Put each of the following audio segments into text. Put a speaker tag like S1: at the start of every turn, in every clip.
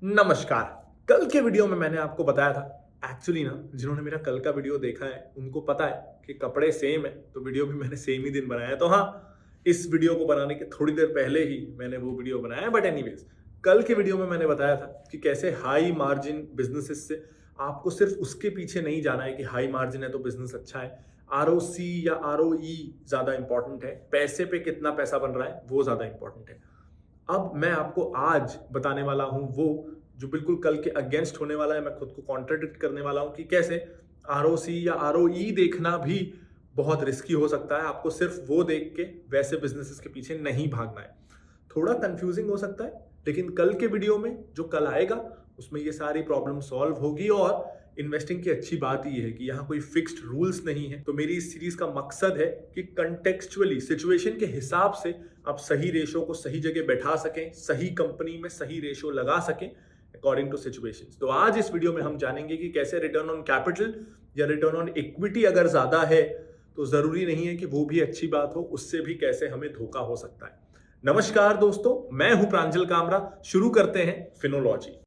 S1: नमस्कार। कल के वीडियो में मैंने आपको बताया था एक्चुअली ना, जिन्होंने मेरा कल का वीडियो देखा है उनको पता है कि कपड़े सेम है तो वीडियो भी मैंने सेम ही दिन बनाया है। तो हाँ, इस वीडियो को बनाने के थोड़ी देर पहले ही मैंने वो वीडियो बनाया है। बट एनीवेज, कल के वीडियो में मैंने बताया था कि कैसे हाई मार्जिन बिजनेसेस से आपको सिर्फ उसके पीछे नहीं जाना है कि हाई मार्जिन है तो बिजनेस अच्छा है। आरओसी या आरओई ज्यादा इंपॉर्टेंट है, पैसे पे कितना पैसा बन रहा है वो ज्यादा इंपॉर्टेंट है। अब मैं आपको आज बताने वाला हूं वो जो बिल्कुल कल के अगेंस्ट होने वाला है। मैं खुद को कॉन्ट्राडिक्ट करने वाला हूं कि कैसे आरओसी या आरओई देखना भी बहुत रिस्की हो सकता है। आपको सिर्फ वो देख के वैसे बिजनेसेस के पीछे नहीं भागना है। थोड़ा कंफ्यूजिंग हो सकता है, लेकिन कल के वीडियो में जो कल आएगा उसमें ये सारी प्रॉब्लम सॉल्व होगी। और इन्वेस्टिंग की अच्छी बात ये है कि यहाँ कोई फिक्स्ड रूल्स नहीं है। तो मेरी इस सीरीज का मकसद है कि कंटेक्चुअली सिचुएशन के हिसाब से आप सही रेशो को सही जगह बैठा सकें, सही कंपनी में सही रेशो लगा सकें अकॉर्डिंग टू सिचुएशंस। तो आज इस वीडियो में हम जानेंगे कि कैसे रिटर्न ऑन कैपिटल या रिटर्न ऑन इक्विटी अगर ज्यादा है तो जरूरी नहीं है कि वो भी अच्छी बात हो, उससे भी कैसे हमें धोखा हो सकता है। नमस्कार दोस्तों, मैं हूं प्रांजल कामरा। शुरू करते हैं फिनोलॉजी।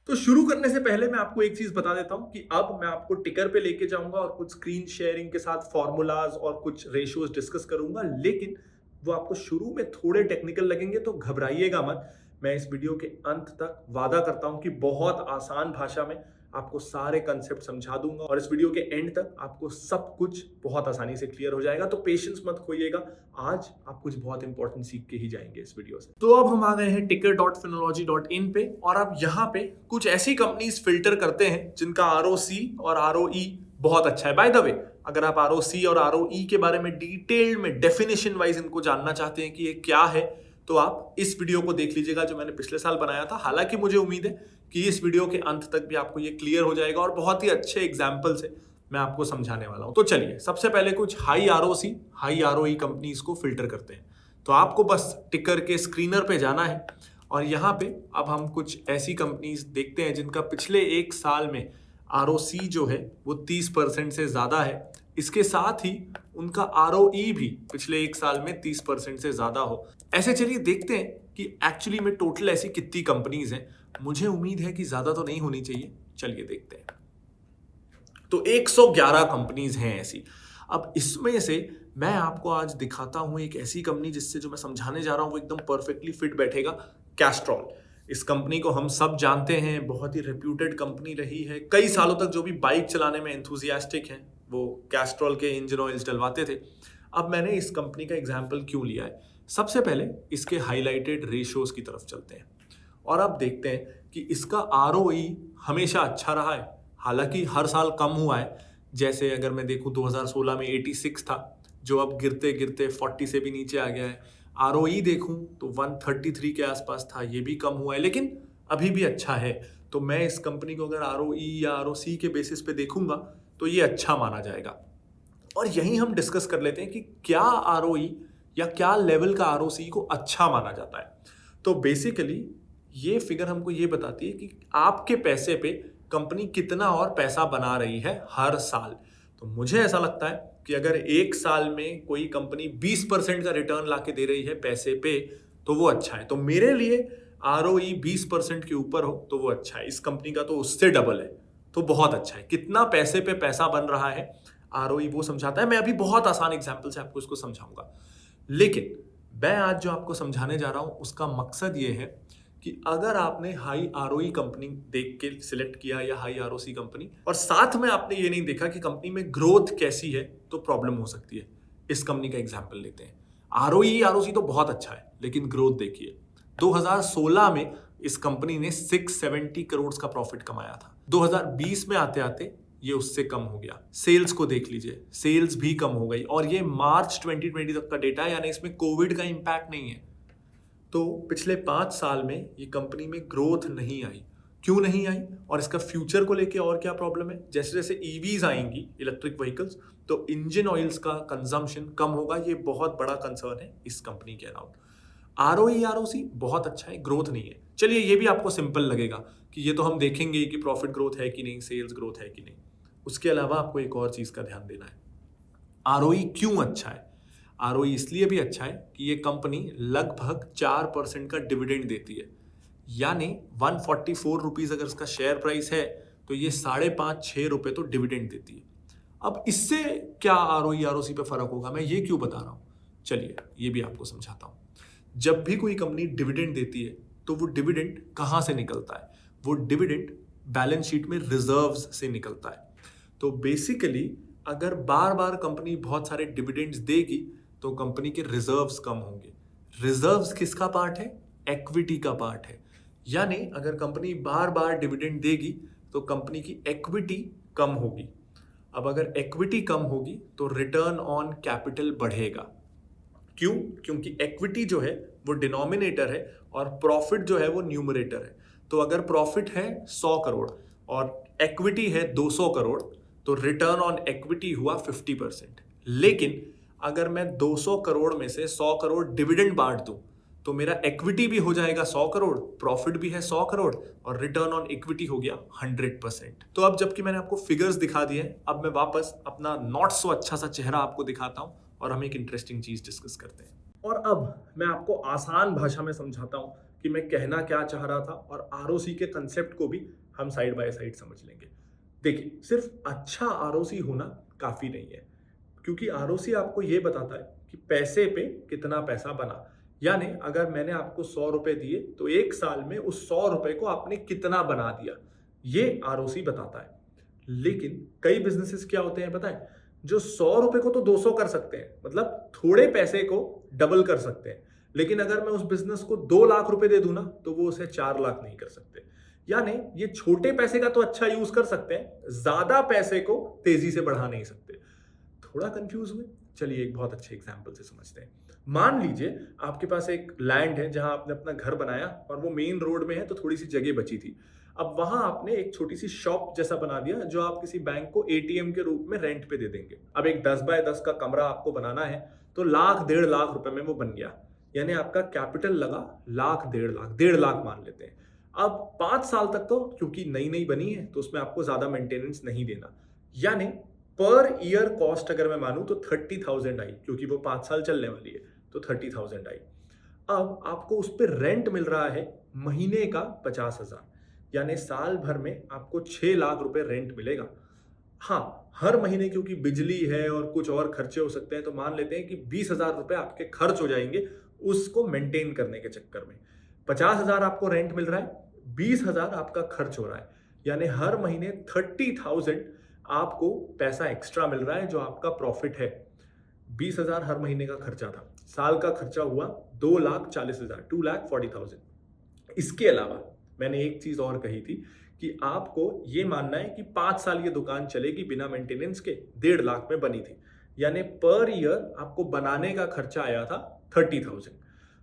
S1: तो शुरू करने से पहले मैं आपको एक चीज बता देता हूं कि अब मैं आपको टिकर पे लेके जाऊंगा और कुछ स्क्रीन शेयरिंग के साथ फॉर्मूलाज और कुछ रेशियोज डिस्कस करूंगा, लेकिन वो आपको शुरू में थोड़े टेक्निकल लगेंगे तो घबराइएगा मत। मैं इस वीडियो के अंत तक वादा करता हूं कि बहुत आसान भाषा में आपको सारे कंसेप्ट समझा दूंगा और इस वीडियो के एंड तक आपको सब कुछ बहुत आसानी से क्लियर हो जाएगा। तो पेशेंस मत खोइएगा, आज आप कुछ बहुत इंपॉर्टेंट सीख के ही जाएंगे इस वीडियो से। तो अब हम आ गए हैं ticker.finology.in पे और अब यहाँ पे कुछ ऐसी कंपनीज फिल्टर करते हैं जिनका आरओसी और आरओई बहुत अच्छा है। बाय द वे, अगर आप आरओसी और आरओई के बारे में डिटेल में डेफिनेशन वाइज इनको जानना चाहते हैं कि ये क्या है, तो आप इस वीडियो को देख लीजिएगा जो मैंने पिछले साल बनाया था। हालांकि मुझे उम्मीद है कि इस वीडियो के अंत तक भी आपको ये क्लियर हो जाएगा और बहुत ही अच्छे एग्जाम्पल से मैं आपको समझाने वाला हूं। तो चलिए, सबसे पहले कुछ high ROC high ROE companies को फिल्टर करते हैं। तो आपको बस टिकर के स्क्रीनर पे जाना है और यहाँ पे अब हम कुछ ऐसी कंपनीज देखते हैं जिनका पिछले एक साल में आरओसी जो है वो 30% से ज्यादा है। इसके साथ ही उनका आरओई भी पिछले एक साल में 30% से ज्यादा हो। ऐसे चलिए देखते हैं कि एक्चुअली में टोटल ऐसी कितनी कंपनीज हैं। मुझे उम्मीद है कि ज्यादा तो नहीं होनी चाहिए, चलिए देखते हैं। तो 111 कंपनीज हैं ऐसी। अब इसमें से मैं आपको आज दिखाता हूं एक ऐसी कंपनी जिससे जो मैं समझाने जा रहा हूं वो एकदम परफेक्टली फिट बैठेगा। कैस्ट्रॉल, इस कंपनी को हम सब जानते हैं, बहुत ही रेप्यूटेड कंपनी रही है। कई सालों तक जो भी बाइक चलाने में एंथुजियास्टिक हैं वो कैस्ट्रॉल के इंजन ऑयल्स डलवाते थे। अब मैंने इस कंपनी का एग्जाम्पल क्यों लिया है, सबसे पहले इसके हाईलाइटेड रेशियोज की तरफ चलते हैं और अब देखते हैं कि इसका आरओई हमेशा अच्छा रहा है, हालांकि हर साल कम हुआ है। जैसे अगर मैं देखूं 2016 में 86 था, जो अब गिरते गिरते 40 से भी नीचे आ गया है। आरओई देखूं तो 133 के आसपास था, ये भी कम हुआ है, लेकिन अभी भी अच्छा है। तो मैं इस कंपनी को अगर आरओई या आरओसी के बेसिस पे देखूंगा तो ये अच्छा माना जाएगा। और यहीं हम डिस्कस कर लेते हैं कि क्या आरओई या क्या लेवल का आरओसी को अच्छा माना जाता है। तो बेसिकली ये फिगर हमको ये बताती है कि आपके पैसे पे कंपनी कितना और पैसा बना रही है हर साल। तो मुझे ऐसा लगता है कि अगर एक साल में कोई कंपनी 20% का रिटर्न लाके दे रही है पैसे पे तो वो अच्छा है। तो मेरे लिए आरओई 20% के ऊपर हो तो वो अच्छा है। इस कंपनी का तो उससे डबल है, तो बहुत अच्छा है। कितना पैसे पे पैसा बन रहा है आरओई वो समझाता है। मैं अभी बहुत आसान एग्जाम्पल से आपको इसको समझाऊंगा, लेकिन मैं आज जो आपको समझाने जा रहा हूं उसका मकसद ये है कि अगर आपने हाई आरओई कंपनी देख के सिलेक्ट किया या हाई आरओसी कंपनी और साथ में आपने ये नहीं देखा कि कंपनी में ग्रोथ कैसी है तो प्रॉब्लम हो सकती है। इस कंपनी का एग्जांपल लेते हैं। आरओई आरओसी तो बहुत अच्छा है, लेकिन ग्रोथ देखिए। 2016 में इस कंपनी ने 670 करोड़ का प्रॉफिट कमाया था। 2020 में आते आते ये उससे कम हो गया। सेल्स को देख लीजिए, सेल्स भी कम हो गई और ये मार्च 2020 तक का डेटा है, यानी इसमें कोविड का इंपैक्ट नहीं है। तो पिछले 5 साल में ये कंपनी में ग्रोथ नहीं आई। क्यों नहीं आई और इसका फ्यूचर को लेके और क्या प्रॉब्लम है? जैसे जैसे ईवीज आएंगी, इलेक्ट्रिक व्हीकल्स, तो इंजन ऑयल्स का कंजम्पशन कम होगा। ये बहुत बड़ा कंसर्न है इस कंपनी के अराउंड। आरओई आरओसी बहुत अच्छा है, ग्रोथ नहीं है। चलिए ये भी आपको सिंपल लगेगा कि ये तो हम देखेंगे कि प्रॉफिट ग्रोथ है कि नहीं, सेल्स ग्रोथ है कि नहीं। उसके अलावा आपको एक और चीज का ध्यान देना है, आरओई क्यों अच्छा है। आरओई इसलिए भी अच्छा है कि ये कंपनी लगभग 4% का डिविडेंड देती है, यानी 144 रुपीज अगर इसका शेयर प्राइस है तो ये 5.5-6 रुपए तो डिविडेंड देती है। अब इससे क्या आरओई आरओसी पे फर्क होगा, मैं ये क्यों बता रहा हूं, चलिए ये भी आपको समझाता हूं। जब भी कोई कंपनी डिविडेंड देती है तो वो डिविडेंड कहां से निकलता है, वो डिविडेंड बैलेंस शीट में रिजर्व्स से निकलता है। तो बेसिकली अगर बार बार कंपनी बहुत सारे डिविडेंड्स देगी तो कंपनी के रिजर्व्स कम होंगे। रिजर्व्स किसका पार्ट है, इक्विटी का पार्ट है। यानी अगर कंपनी बार बार डिविडेंड देगी तो कंपनी की इक्विटी कम होगी। अब अगर इक्विटी कम होगी तो रिटर्न ऑन कैपिटल बढ़ेगा। क्यों, क्योंकि इक्विटी जो है वो डिनोमिनेटर है और प्रॉफिट जो है वो न्यूमरेटर है। तो अगर प्रॉफिट है 100 करोड़ और इक्विटी है 200 करोड़ तो रिटर्न ऑन इक्विटी हुआ 50%। लेकिन अगर मैं 200 करोड़ में से 100 करोड़ डिविडेंड बांट दूं तो मेरा इक्विटी भी हो जाएगा 100 करोड़, प्रॉफिट भी है 100 करोड़ और रिटर्न ऑन इक्विटी हो गया 100%। तो अब जबकि मैंने आपको फिगर्स दिखा दिए, अब मैं वापस अपना नॉट सो अच्छा सा चेहरा आपको दिखाता हूं और हम एक इंटरेस्टिंग चीज डिस्कस करते हैं। और अब मैं आपको आसान भाषा में समझाता हूं कि मैं कहना क्या चाह रहा था और आरओसी के कंसेप्ट को भी हम साइड बाय साइड समझ लेंगे। देखिए, सिर्फ अच्छा आरओसी होना काफी नहीं है, क्योंकि आरओसी आपको यह बताता है कि पैसे पे कितना पैसा बना। यानी अगर मैंने आपको 100 रुपए दिए तो एक साल में उस 100 रुपए को आपने कितना बना दिया, ये आरओसी बताता है। लेकिन कई बिजनेसेस क्या होते हैं पता है, जो 100 रुपए को तो 200 कर सकते हैं, मतलब थोड़े पैसे को डबल कर सकते हैं। लेकिन अगर मैं उस बिजनेस को 2 लाख रुपए दे दूं ना तो वो उसे 4 लाख नहीं कर सकते। यानी ये छोटे पैसे का तो अच्छा यूज कर सकते हैं, ज्यादा पैसे को तेजी से बढ़ा नहीं सकते। थोड़ा कंफ्यूज हुए, चलिए एक बहुत अच्छे एग्जांपल से समझते हैं। मान लीजिए आपके पास एक लैंड है जहां आपने अपना घर बनाया और वो मेन रोड में है तो थोड़ी सी जगह बची थी। अब वहां आपने एक छोटी सी शॉप जैसा बना दिया जो आप किसी बैंक को एटीएम के रूप में रेंट पे दे देंगे। अब एक 10 बाय 10 का कमरा आपको बनाना है तो लाख 1.5 लाख रुपए में वो बन गया। यानी आपका कैपिटल लगा लाख 1.5 लाख, 1.5 लाख मान लेते हैं। अब 5 साल तक तो क्योंकि नई नई बनी है तो उसमें आपको ज्यादा मेंटेनेंस नहीं देना। यानी पर ईयर कॉस्ट अगर मैं मानूं तो 30,000 आई, क्योंकि वो 5 साल चलने वाली है तो 30,000 आई। अब आपको उस पर रेंट मिल रहा है महीने का 50,000, यानी साल भर में आपको 6 लाख रुपए रेंट मिलेगा। हाँ, हर महीने क्योंकि बिजली है और कुछ और खर्चे हो सकते हैं तो मान लेते हैं कि 20,000 रुपए आपके खर्च हो जाएंगे उसको मेंटेन करने के चक्कर में। 50,000 आपको रेंट मिल रहा है, 20,000 आपका खर्च हो रहा है, यानी हर महीने 30,000 आपको पैसा एक्स्ट्रा मिल रहा है जो आपका प्रॉफिट है। 20,000 हर महीने का खर्चा था, साल का खर्चा हुआ 2,40,000, 2,40,000। इसके अलावा मैंने एक चीज और कही थी कि आपको ये मानना है कि 5 साल ये दुकान चलेगी बिना मेंटेनेंस के, 1.5 लाख में बनी थी। यानी पर ईयर आपको बनाने का खर्चा आया था 30,000।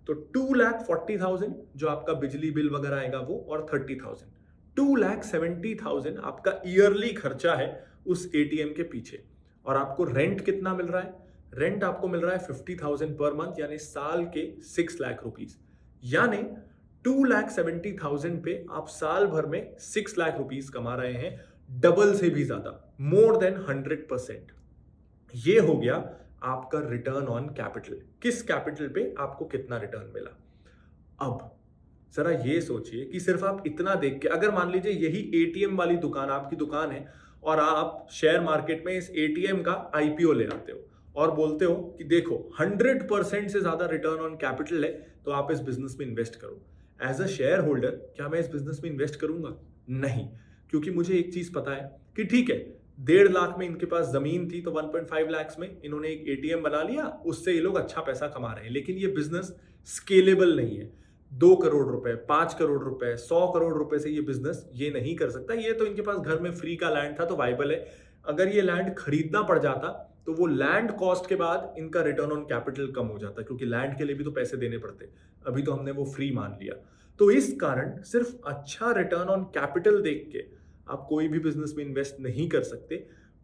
S1: तो 2,40,000 जो आपका बिजली बिल वगैरह आएगा वो, और 30,000, 2,70,000 आपका ईयरली खर्चा है उस एटीएम के पीछे। और आपको रेंट कितना मिल रहा है, रेंट आपको मिल रहा है 50,000 पर मंथ, यानी साल के 6 लाख रुपीज। यानी 2,70,000 पे आप साल भर में 6 लाख रुपीज कमा रहे हैं, डबल से भी ज्यादा, मोर देन 100%। ये हो गया आपका रिटर्न ऑन कैपिटल। किस कैपिटल पे आपको कितना रिटर्न मिला। अब जरा ये सोचिए कि सिर्फ आप इतना देख के, अगर मान लीजिए यही एटीएम वाली दुकान आपकी दुकान है और आप शेयर मार्केट में इस एटीएम का आईपीओ ले आते हो और बोलते हो कि देखो 100% से ज्यादा रिटर्न ऑन कैपिटल है तो आप इस बिजनेस में इन्वेस्ट करो। एज अ शेयर होल्डर क्या मैं इस बिजनेस में इन्वेस्ट करूंगा? नहीं, क्योंकि मुझे एक चीज पता है कि ठीक है 1.5 लाख में इनके पास जमीन थी तो 1.5 लाख में इन्होंने एक एटीएम बना लिया, उससे ये लोग अच्छा पैसा कमा रहे हैं। लेकिन ये बिजनेस स्केलेबल नहीं है। 2 करोड़ रुपए, 5 करोड़ रुपए, 100 करोड़ रुपए से ये बिजनेस ये नहीं कर सकता। ये तो इनके पास घर में फ्री का लैंड था तो वाइबल है। अगर ये लैंड खरीदना पड़ जाता तो वो लैंड कॉस्ट के बाद इनका रिटर्न ऑन कैपिटल कम हो जाता, क्योंकि लैंड के लिए भी तो पैसे देने पड़ते। अभी तो हमने वो फ्री मान लिया। तो इस कारण सिर्फ अच्छा रिटर्न ऑन कैपिटल देख के आप कोई भी बिजनेस में इन्वेस्ट नहीं कर सकते।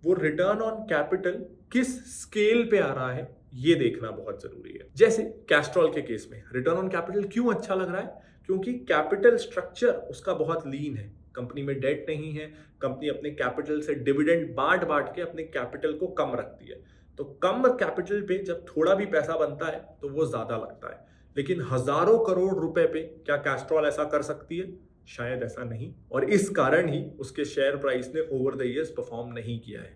S1: वो रिटर्न ऑन कैपिटल किस स्केल पे आ रहा है ये देखना बहुत जरूरी है। जैसे कैस्ट्रॉल के केस में रिटर्न ऑन कैपिटल क्यों अच्छा लग रहा है? क्योंकि कैपिटल स्ट्रक्चर उसका बहुत लीन है, कंपनी में डेट नहीं है, कंपनी अपने कैपिटल से डिविडेंड बांट बांट के अपने कैपिटल को कम रखती है। तो कम कैपिटल पे जब थोड़ा भी पैसा बनता है तो वो ज्यादा लगता है। लेकिन हजारों करोड़ रुपए पे क्या कैस्ट्रॉल ऐसा कर सकती है? शायद ऐसा नहीं, और इस कारण ही उसके शेयर प्राइस ने ओवर द इयर्स परफॉर्म नहीं किया है।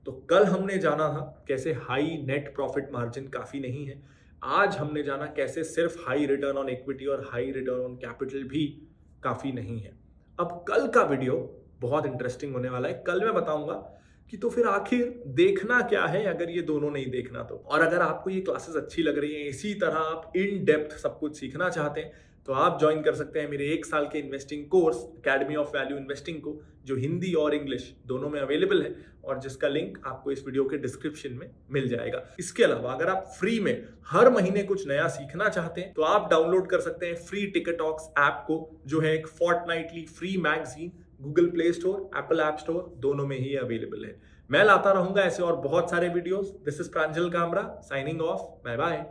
S1: तो कल हमने जाना था कैसे हाई नेट प्रॉफिट मार्जिन काफी नहीं है, आज हमने जाना कैसे सिर्फ हाई रिटर्न ऑन इक्विटी और हाई रिटर्न ऑन कैपिटल भी काफी नहीं है। अब कल का वीडियो बहुत इंटरेस्टिंग होने वाला है। कल मैं बताऊंगा कि तो फिर आखिर देखना क्या है अगर ये दोनों नहीं देखना तो। और अगर आपको ये क्लासेस अच्छी लग रही हैं, इसी तरह आप इन डेप्थ सब कुछ सीखना चाहते हैं, तो आप ज्वाइन कर सकते हैं मेरे 1 साल के investing course academy of value investing को, जो हिंदी और इंग्लिश दोनों में अवेलेबल है, और जिसका लिंक आपको इस वीडियो के डिस्क्रिप्शन में मिल जाएगा। इसके अलावा अगर आप फ्री में हर महीने कुछ नया सीखना चाहते हैं तो आप डाउनलोड कर सकते हैं फ्री टिकटॉक्स ऐप को, जो है एक fortnightly free magazine, Google play store, Apple app store दोनों में ही अवेलेबल है। मैं लाता रहूंगा ऐसे और बहुत सारे videos. This is Pranjal Kamra signing off. Bye bye.